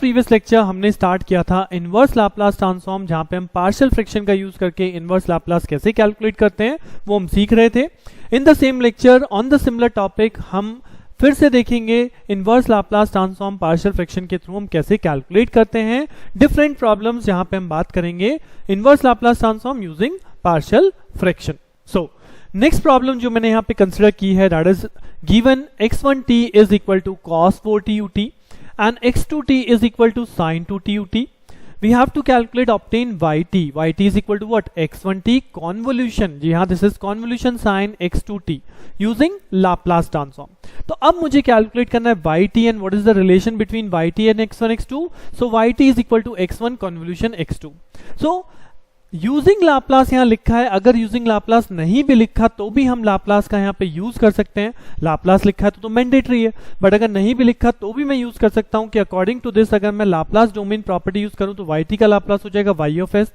Previous lecture हमने start किया था इनवर्स लाप्लास ट्रांसफॉर्म, जहां पे हम पार्शियल फ्रैक्शन का यूज करके इनवर्स लाप्लास कैसे कैलकुलेट करते हैं वो हम सीख रहे थे। In the same lecture on the similar topic हम फिर से देखेंगे inverse Laplace transform partial fraction के थ्रू हम कैसे कैलकुलेट करते हैं डिफरेंट प्रॉब्लम्स, जहां पे हम बात करेंगे inverse Laplace transform using partial fraction. So next problem जो मैंने यहाँ पे कंसिडर की है, that is given x1t is equal to cos 4t ut and x2t is equal to sin 2t ut. We have to calculate obtain yt. Yt is equal to what? x1t convolution. जी हाँ, this is convolution sin x2t using Laplace transform. तो अब मुझे calculate करना है yt and what is the relation between yt and x1 x2. So yt is equal to x1 convolution x2. So using Laplace यहाँ लिखा है, अगर using Laplace नहीं भी लिखा तो भी हम लाप्लास का यहाँ पे यूज कर सकते हैं। लाप्लास लिखा है तो मैंडेटरी है, बट अगर नहीं भी लिखा तो भी मैं यूज कर सकता हूँ कि अकॉर्डिंग टू दिस अगर मैं लाप्लास डोमेन प्रॉपर्टी यूज करूँ तो yt का लाप्लास हो जाएगा y ऑफ s,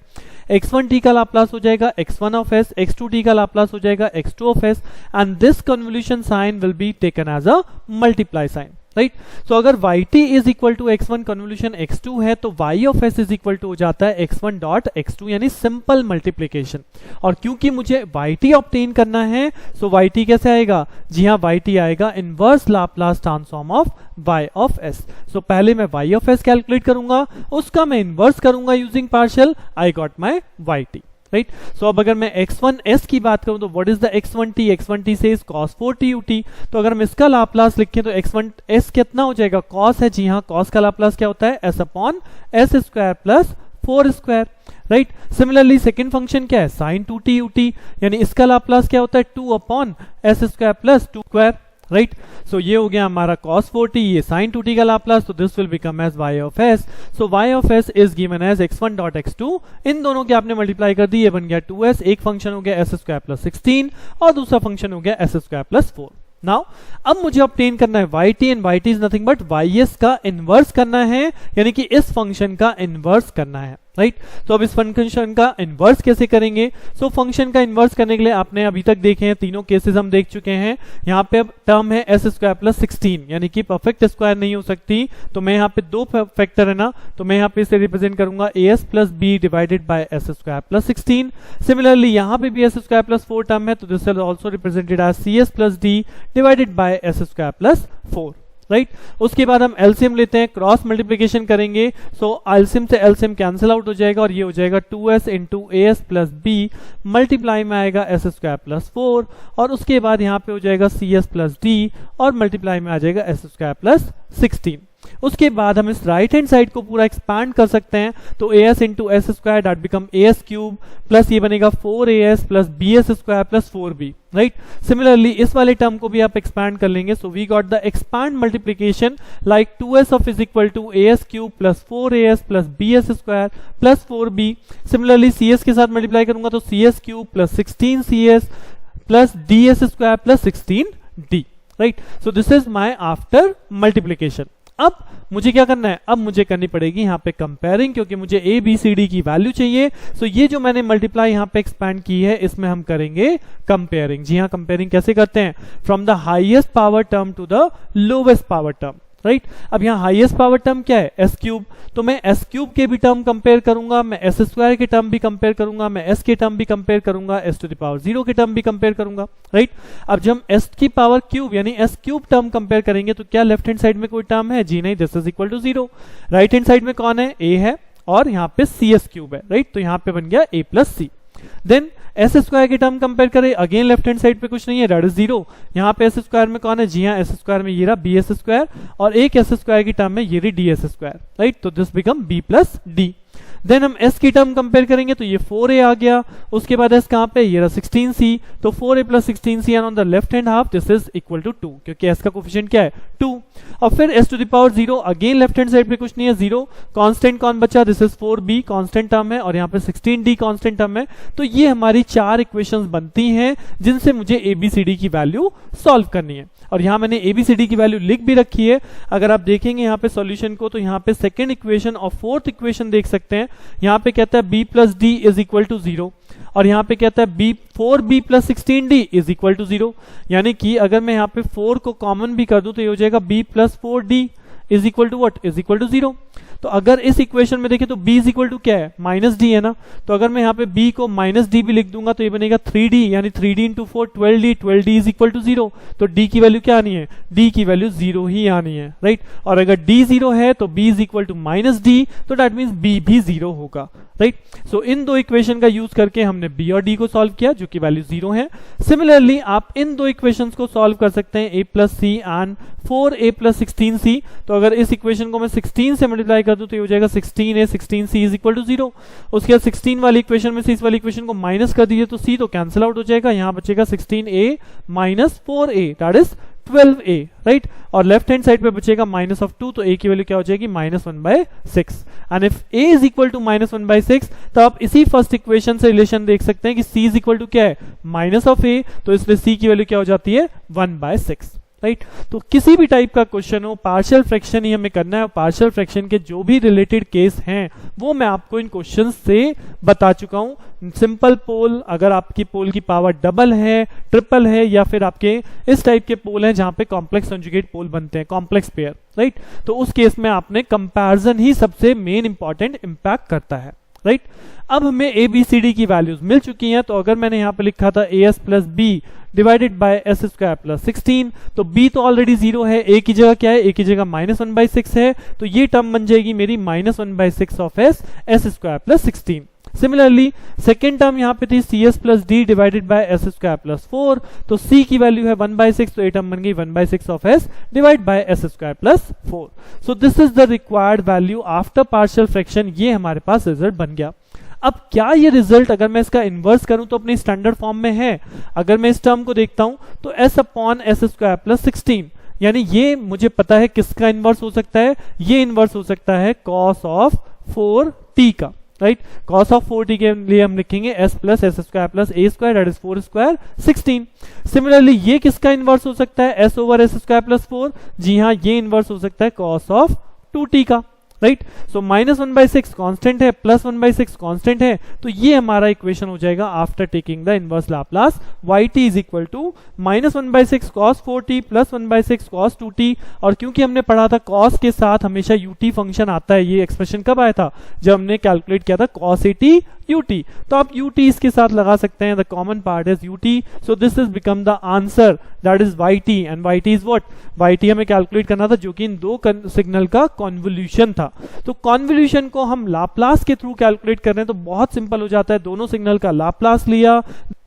x1t का लाप्लास हो जाएगा x1 ऑफ s, x2t का लाप्लास हो जाएगा x2 of s, and this convolution sign will be taken as a multiply sign, right. So अगर yt is equal to x1 convolution x2 है तो y of s is equal to हो जाता है x1 dot x2, यानी simple multiplication. और क्योंकि मुझे yt ऑब्टेन करना है, सो yt कैसे आएगा? जी हाँ, yt आएगा inverse Laplace transform of y of s। सो पहले मैं y ऑफ s कैलकुलेट करूंगा, उसका मैं इनवर्स करूंगा using partial, I got my yt, right. So अब अगर मैं x1s की बात करूं तो what is the x1t? x1t से cos 4t ut। तो अगर हम इसका लाप्लास लिखें तो x1s कितना हो जाएगा? cos है, जी हाँ, cos का लाप्लास क्या होता है? s upon s square plus 4 square, right. Similarly second function क्या है? sin 2t ut, यानी इसका लाप्लास क्या होता है? 2 upon s square plus 2 square, right. So ये हो गया हमारा cos 4t, ये sin 2t का लाप्लास, तो this will become as y of s। So y of s is given as x1 dot x2, इन दोनों के आपने मल्टीप्लाई कर दी, ये बन गया 2s, एक फंक्शन हो गया s स्क्वायर प्लस 16 और दूसरा फंक्शन हो गया s स्क्वायर प्लस 4। नाउ अब मुझे ऑब्टेन करना है yt, and yt is nothing but ys का इनवर्स करना है, यानी कि इस फंक्शन का इनवर्स करना है, राइट। तो अब इस फंक्शन का इनवर्स कैसे करेंगे? सो फंक्शन का इनवर्स करने के लिए आपने अभी तक देखे हैं, तीनों केसेस हम देख चुके हैं। यहाँ पे अब टर्म है s स्क्वायर प्लस 16, यानी कि परफेक्ट स्क्वायर नहीं हो सकती, तो मैं यहाँ पे दो फैक्टर है ना, तो मैं यहाँ पे इसे रिप्रेजेंट करूंगा as plus b divided by s square plus 16। Similarly यहाँ पे भी s स्क्वायर प्लस 4 टर्म है, तो this is also represented as cs plus d divided by s square plus 4, right. उसके बाद हम एलसीएम लेते हैं, क्रॉस मल्टीप्लिकेशन करेंगे, सो एलसीएम से एलसीएम कैंसिल आउट हो जाएगा और ये हो जाएगा 2s into as plus b, multiply में आएगा s स्क्वायर प्लस 4, और उसके बाद यहाँ पे हो जाएगा cs प्लस d और मल्टीप्लाई में आ जाएगा s स्क्वायर प्लस 16। उसके बाद हम इस राइट हैंड साइड को पूरा एक्सपांड कर सकते हैं, तो as into S square that become as cube plus ये बनेगा 4as plus bs square plus 4b, right. Similarly इस वाले टर्म को भी आप एक्सपांड कर लेंगे, so we got the expand multiplication like 2s of is equal to as cube plus 4as plus bs square plus 4b। Similarly cs के साथ multiply करूंगा तो cs cube plus 16cs plus ds square plus 16d, right. So this is my after multiplication. अब मुझे क्या करना है? अब मुझे करनी पड़ेगी यहाँ पे कंपेयरिंग, क्योंकि मुझे a b c d की वैल्यू चाहिए। सो ये जो मैंने मल्टीप्लाई यहाँ पे एक्सपैंड की है, इसमें हम करेंगे कंपेयरिंग। जी हाँ, कंपेयरिंग कैसे करते हैं? From the highest power term to the lowest power term, right. अब यहाँ हाईएस्ट पावर टर्म क्या है? s क्यूब, तो मैं s क्यूब के भी टर्म कंपेयर करूंगा, मैं s स्क्वायर के टर्म भी कंपेयर करूंगा, मैं s के टर्म भी कंपेयर करूंगा, s टू द पावर 0 के टर्म भी कंपेयर करूंगा, राइट। अब जब हम s की पावर क्यूब यानी s क्यूब टर्म कंपेयर करेंगे तो क्या लेफ्ट हैंड साइड में कोई टर्म है? जी नहीं, this is equal to 0। Right hand side में कौन है? a है और यहाँ पे cs क्यूब है, राइट। तो यहाँ पे बन गया a plus c। Then S square की टर्म कंपेयर करें, अगेन लेफ्ट हैंड साइड पे कुछ नहीं है, दैट इज 0। यहाँ पे एस स्क्वायर में कौन है? जी हाँ, एस स्क्वायर में ये रहा bs स्क्वायर, और एक एस स्क्वायर की टर्म में ये रही ds स्क्वायर, राइट। तो this become b plus d। Then हम s की टर्म कंपेयर करेंगे तो ये 4a आ गया, उसके बाद s कहाँ पे? ये रहा 16c, तो 4a plus 16c and on the left hand half this is equal to 2, क्योंकि s का कोफिशिएंट क्या है? 2। और फिर s to the power 0, again left hand side पे कुछ नहीं है, 0। कांस्टेंट कौन बचा? This is 4b constant term है, और यहाँ पे 16d कांस्टेंट टर्म है। तो ये हमारी 4 इक्वेशंस बनती हैं जिनसे मुझे abcd की वैल्यू सॉल्व करनी है, और यहाँ मैंने abcd की वैल्यू लिख भी रखी है। अगर आप देखेंगे यहाँ पे सॉल्यूशन को, तो यहाँ पे सेकंड इक्वेशन और फोर्थ इक्वेशन देख सकते हैं। यहाँ पे कहता है b plus D is equal to 0, और यहाँ पे कहता है b plus 16d is equal to 0, यानी कि अगर मैं यहाँ पे 4 को कॉमन भी कर दूं तो ये हो जाएगा b plus 4d is equal to what? Is equal to 0। तो अगर इस इक्वेशन में देखें तो b इज इक्वल टू क्या है, माइनस डी है ना, तो अगर मैं यहाँ पे b को माइनस डी भी लिख दूंगा तो ये बनेगा 3d, यानी 3d into 4 12d, 12d is equal to 0, तो d की वैल्यू क्या आनी है, d की वैल्यू 0 ही आनी है, राइट। और अगर d 0 है तो b is equal to minus D, तो दैट मीन्स b भी 0 होगा, राइट। सो इन दो इक्वेशन का यूज करके हमने b और d को सॉल्व किया जो कि वैल्यू 0 है। सिमिलरली आप इन दो इक्वेशंस को सॉल्व कर सकते हैं, a plus C and 4a plus 16c, तो अगर इस इक्वेशन को मैं 16 से मल्टीप्लाई कर दूं तो ये हो जाएगा 16a 16c is equal to 0। उसके बाद 16 वाली इक्वेशन में से इस वाली इक्वेशन को माइनस कर दीजिए तो c तो कैंसिल आउट हो जाएगा, यहां बचेगा 16a minus 4a that is 12a, right. और लेफ्ट हैंड साइड पे बचेगा माइनस ऑफ 2, तो a की वैल्यू क्या हो जाएगी, -1/6। And if a is equal to -1/6 तो आप इसी फर्स्ट इक्वेशन से रिलेशन देख सकते हैं कि c इज इक्वल टू क्या है, माइनस ऑफ a, तो इसलिए c की वैल्यू क्या हो जाती है, 1/6, राइट। तो किसी भी टाइप का क्वेश्चन हो, पार्शियल फ्रैक्शन ही हमें करना है, पार्शियल फ्रैक्शन के जो भी रिलेटेड केस हैं वो मैं आपको इन क्वेश्चन से बता चुका हूं। सिंपल पोल, अगर आपकी पोल की पावर डबल है, ट्रिपल है, या फिर आपके इस टाइप के पोल हैं जहां पे कॉम्प्लेक्स कंजुगेट पोल बनते हैं, कॉम्प्लेक्स पेयर, राइट, तो उस केस में आपने कंपैरिजन ही सबसे मेन इंपॉर्टेंट इंपैक्ट करता है, राइट। अब हमें ए बी सी डी की वैल्यूज मिल चुकी हैं, तो अगर मैंने यहां पे लिखा था A S plus B divided by S square plus 16, तो b तो ऑलरेडी 0 है, a की जगह क्या है, a की जगह -1/6 है, तो ये टर्म बन जाएगी मेरी -1/6 of S square plus 16। Similarly second term यहाँ पे थी C S plus D divided by S square plus 4, तो c की वैल्यू है 1/6, तो ये टर्म बन गई 1/6 of s divide by S square plus 4। So this is the required value after partial fraction, ये हमारे पास रिजल्ट बन गया। अब क्या ये रिजल्ट अगर मैं इसका इन्वर्स करूं तो अपनी स्टैंडर्ड फॉर्म में है? अगर मैं इस टर्म को देखता हूं तो s upon S square plus 16, यानी ये मुझे पता है किसका इन्वर्स हो सकता है, ये इन्वर्स हो सकता है cos ऑफ 4t का, राइट। cos ऑफ 4t के लिए हम लिखेंगे s plus S square plus a square that is 4 square 16। Similarly ये किसका इन्वर्स हो सकता है, s over S square plus 4, जी हाँ ये इन्वर्स हो सकता है cos ऑफ 2t का, राइट। सो -1/6 कांस्टेंट है, +1/6 कांस्टेंट है, तो ये हमारा इक्वेशन हो जाएगा after taking the inverse Laplace yt is equal to -1/6 cos 4t plus 1/6 cos 2t। और क्योंकि हमने पढ़ा था cos के साथ हमेशा ut फंक्शन आता है, ये एक्सप्रेशन कब आया था, जब हमने कैलकुलेट किया था cos at ut, तो आप ut इसके साथ लगा सकते हैं, the common part is ut, so this is become the answer that is yt, and yt is what, yt हमें कैलकुलेट करना था जो कि इन दो सिग्नल का कॉन्वोल्यूशन था। तो कॉन्वोल्यूशन को हम लाप्लास के थ्रू कैलकुलेट कर रहे हैं तो बहुत सिंपल हो जाता है, दोनों सिग्नल का लाप्लास लिया,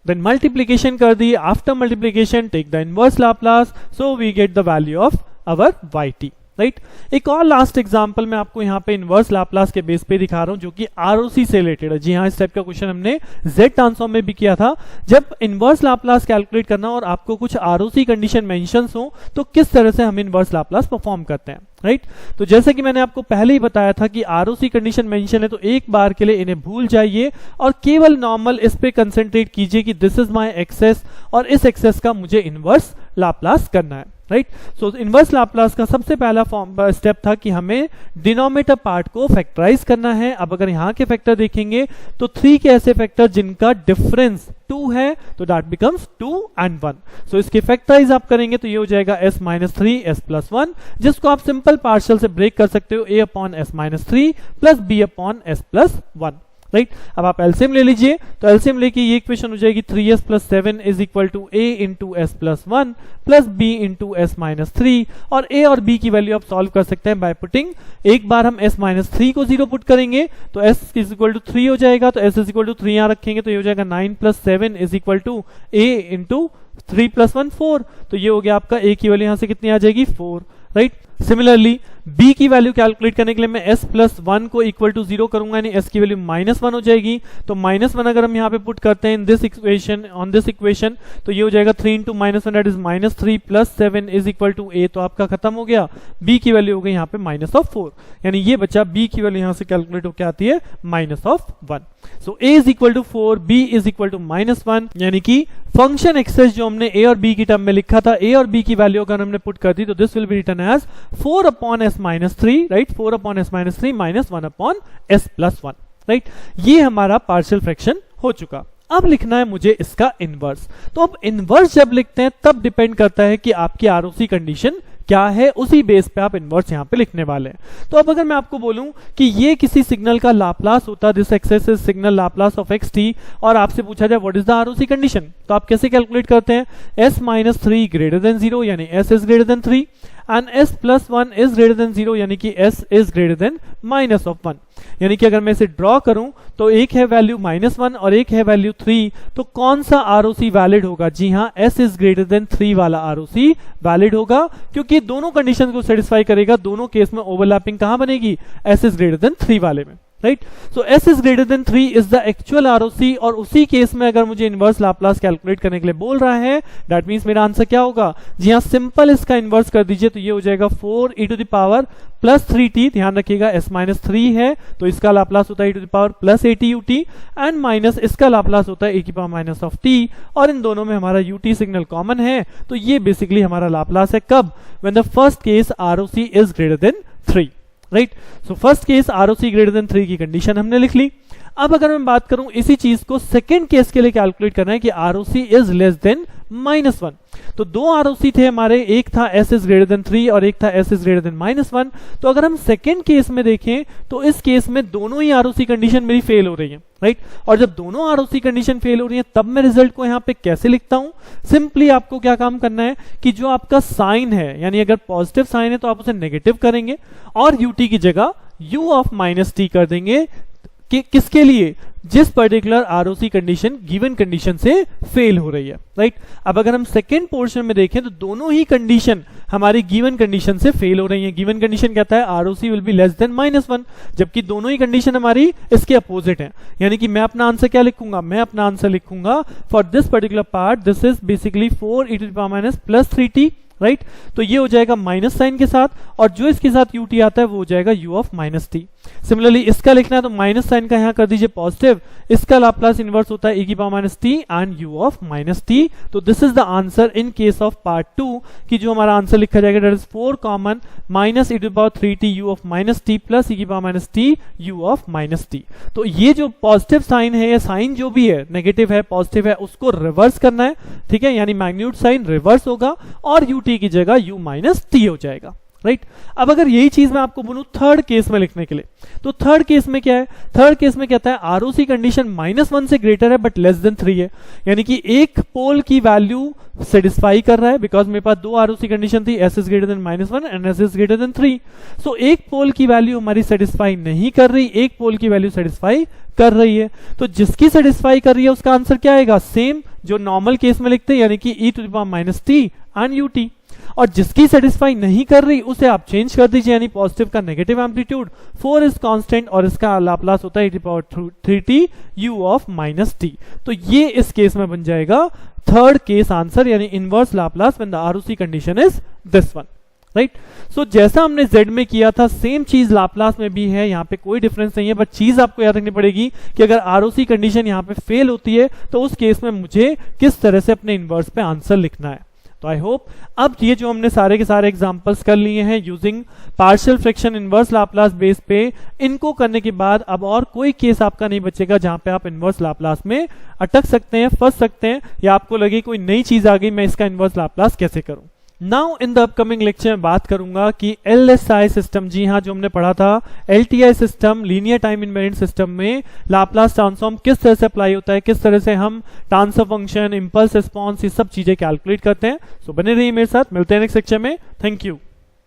देन मल्टीप्लीकेशन कर दी, after multiplication take the inverse Laplace, so we get the value of our yt, right. एक और लास्ट एग्जांपल मैं आपको यहाँ पे इनवर्स लाप्लास के बेस पे दिखा रहा हूँ जो कि आरओसी से रिलेटेड है। जी हाँ, इस टाइप का क्वेश्चन हमने जेड ट्रांसफॉर्म में भी किया था। जब इनवर्स लाप्लास कैलकुलेट करना और आपको कुछ आरओसी कंडीशन मेंशंस हो तो किस तरह से हम इनवर्स लाप्लास परफॉर्म करते हैं, राइट। तो जैसे कि मैंने आपको पहले ही बताया था कि आरओसी कंडीशन मेंशन है तो एक बार के लिए इन्हें भूल जाइए और केवल नॉर्मल इस पे कंसेंट्रेट कीजिए कि दिस इज माय एक्सेस और इस एक्सेस का मुझे इनवर्स लाप्लास करना है, राइट। सो इनवर्स लाप्लास का सबसे पहला स्टेप था कि हमें डिनोमिनेटर पार्ट को फैक्टराइज करना है। अब अगर यहाँ के फैक्टर देखेंगे तो 3 के ऐसे फैक्टर जिनका डिफरेंस 2 है तो दैट बिकम्स 2 and 1। सो इसके फैक्टराइज आप करेंगे तो ये हो जाएगा s - 3 s + 1, जिसको आप सिंपल पार्शियल से ब्रेक कर सकते हो a upon s - 3 plus b upon s + 1, right. अब आप एलसीएम ले लीजिए, तो एलसीएम लेके ये इक्वेशन हो जाएगी 3s + 7 is equal to a into s + 1 plus b into s - 3, और a और b की वैल्यू आप सॉल्व कर सकते हैं बाय पुटिंग, एक बार हम s - 3 को 0 पुट करेंगे तो s इज इक्वल टू 3 हो जाएगा, तो s इज इक्वल टू 3 यहाँ रखेंगे तो ये हो जाएगा 9 + 7 is equal to a into 3 + 1 4, तो ये हो गया आपका a की वैल्यू यहाँ से कितनी आ जाएगी 4, राइट। सिमिलरली b की वैल्यू कैलकुलेट करने के लिए मैं s + 1 को इक्वल टू 0 करूंगा, यानी s की वैल्यू -1 हो जाएगी, तो -1 अगर हम यहाँ पे पुट करते हैं in this equation on this equation तो ये हो जाएगा 3 into -1 that is -3 plus 7 is equal to a, तो आपका खत्म हो गया। b की वैल्यू हो गई यहाँ पे -4, यानी ये बच्चा b की वैल्यू यहाँ से कैलकुलेट होकर आती है -1। So a is equal to 4, b is equal to -1, यानी कि फंक्शन एक्सेस जो हमने a और b की टर्म में लिखा था, a और b की वैल्यू अगर हमने पुट कर दी तो this will be written as 4 upon s - 3, right, 4 upon s - 3 -1 upon s + 1, right. ये हमारा पार्शियल फ्रैक्शन हो चुका। अब लिखना है मुझे इसका इनवर्स। तो अब इनवर्स जब लिखते हैं तब डिपेंड करता है कि आपकी आरओसी कंडीशन क्या है उसी बेस पे आप इनवर्स यहाँ पे लिखने वाले हैं। तो अब अगर मैं आपको बोलूं कि ये किसी सिग्नल का लाप्लास होता, this X S is signal Laplace of X T, और आपसे पूछा जाए what is the ROC condition, तो आप कैसे कैलकुलेट करते हैं, s माइनस 3 ग्रेटर देन 0 यानी s is greater than 3 and s plus 1 is greater than 0 यानी कि s is greater than minus of 1। यानी कि अगर मैं इसे ड्रॉ करूं तो एक है वैल्यू -1 और एक है वैल्यू 3, तो कौन सा आरओसी वैलिड होगा, जी हां s इज ग्रेटर देन 3 वाला आरओसी वैलिड होगा, क्योंकि दोनों कंडीशन को सेटिस्फाई करेगा। दोनों केस में ओवरलैपिंग कहां बनेगी, s इज ग्रेटर देन 3 वाले में, right. So s is greater than 3 is the actual ROC, और उसी केस में अगर मुझे इनवर्स लाप्लास कैलकुलेट करने के लिए बोल रहा है, दैट मींस मेरा आंसर क्या होगा, जी हां सिंपल इसका इनवर्स कर दीजिए, तो ये हो जाएगा 4 e to the power plus 3t, ध्यान रखिएगा s माइनस 3 है तो इसका लाप्लास होता है e to the power plus 80 ut and minus इसका लाप्लास होता है e की पावर माइनस ऑफ t, और इन दोनों में हमारा ut सिग्नल कॉमन है, तो ये बेसिकली हमारा लाप्लास है कब, when the first case ROC is greater than 3, right. So first case ROC greater than 3 की कंडीशन हमने लिख ली। अब अगर मैं बात करूं इसी चीज को सेकंड केस के लिए कैलकुलेट करना है कि आरओसी इज लेस देन -1, तो दो आरओसी थे हमारे, एक था s इज ग्रेटर देन 3 और एक था s इज ग्रेटर देन -1। तो अगर हम सेकंड केस में देखें तो इस केस में दोनों ही आरओसी कंडीशन मेरी फेल हो रही है, राइट। और जब दोनों आरओसी कंडीशन फेल हो रही है तब मैं रिजल्ट को यहाँ पे कैसे लिखता हूं, सिंपली आपको क्या काम करना है कि जो आपका साइन है, यानी अगर पॉजिटिव साइन है तो आप उसे नेगेटिव करेंगे और ut की जगह u ऑफ माइनस t कर देंगे, कि किसके लिए, जिस particular ROC condition given condition से फेल हो रही है, राइट। अब अगर हम सेकेंड पोर्शन में देखें तो दोनों ही कंडीशन हमारी गिवन कंडीशन से फेल हो रही है। गिवन कंडीशन कहता है ROC will be less than -1, जबकि दोनों ही कंडीशन हमारी इसके अपोजिट है। यानी कि मैं अपना आंसर क्या लिखूंगा, मैं अपना आंसर लिखूंगा for this particular part this is basically 4 e to the power minus plus 3t, right. तो ये हो जाएगा माइनस साइन के साथ, और जो इसके साथ ut आता है वो हो जाएगा u of minus t। Similarly इसका लिखना है तो माइनस साइन का यहां कर दीजिए पॉजिटिव, इसका लाप्लास इनवर्स होता है e की power minus t and u of minus t। तो this is the answer in case of part 2, कि जो हमारा आंसर लिखा जाएगा that is 4 common minus e to the power 3t u of minus t plus e की power minus t u of minus t। तो ये जो positive sign है, ये साइन जो भी है नेगेटिव है पॉजिटिव है उसको रिवर्स करना है, ठीक है, यानी मैग्नीट्यूड साइन रिवर्स होगा और ut की जगह u माइनस t हो जाएगा, राइट। अब अगर यही चीज मैं आपको बोलूं थर्ड केस में लिखने के लिए, तो थर्ड केस में क्या है, थर्ड केस में कहता है आरओसी कंडीशन -1 से ग्रेटर है बट लेस देन 3 है, यानी कि एक पोल की वैल्यू सेटिस्फाई कर रहा है, बिकॉज मेरे पास दो आरओसी कंडीशन थी, s is greater than -1 and s is greater than 3। सो एक पोल की वैल्यू हमारी सेटिस्फाई नहीं कर रही, एक पोल की वैल्यू सेटिस्फाई कर रही है, तो जिसकी सेटिस्फाई कर रही है उसका आंसर क्या आएगा, सेम जो नॉर्मल केस में लिखते हैं, यानी कि e to the power minus t and ut। और जिसकी सेटिस्फाई नहीं कर रही उसे आप चेंज कर दीजिए, यानी पॉजिटिव का नेगेटिव एम्पलीट्यूड, 4 इज कांस्टेंट और इसका लाप्लास होता है e to the power 3t u of minus t। तो ये इस केस में बन जाएगा थर्ड केस आंसर, यानी inverse Laplace when the ROC condition is this one, right. So जैसा हमने z में किया था सेम चीज लाप्लास में भी है, यहाँ पे कोई डिफरेंस नहीं है, बट चीज आपको याद रखनी पड़ेगी कि अगर आरओसी कंडीशन यहाँ पे फेल होती है तो उस केस में मुझे किस तरह से अपने इनवर्स पे आंसर लिखना है। तो आई होप अब ये जो हमने सारे के सारे एग्जांपल्स कर लिए हैं using partial fraction inverse Laplace base पे, इनको करने के बाद अब और कोई केस आपका नहीं बचेगा जहां पे आप इनवर्स लाप्लास में अटक सकते हैं, फंस सकते हैं, या आपको लगे कोई नई चीज आ गई मैं इसका इनवर्स लाप्लास कैसे करूं। Now in the upcoming lecture में बात करूंगा कि LSI सिस्टम, जी हाँ जो हमने पढ़ा था LTI system, linear time invariant system में लाप्लास ट्रांसफॉर्म किस तरह से अप्लाई होता है, किस तरह से हम ट्रांसफर फंक्शन, इंपल्स रिस्पॉन्स, ये सब चीजें कैलकुलेट करते हैं। सो बने रहिए मेरे साथ, मिलते हैं नेक्स्ट लेक्चर में। Thank you.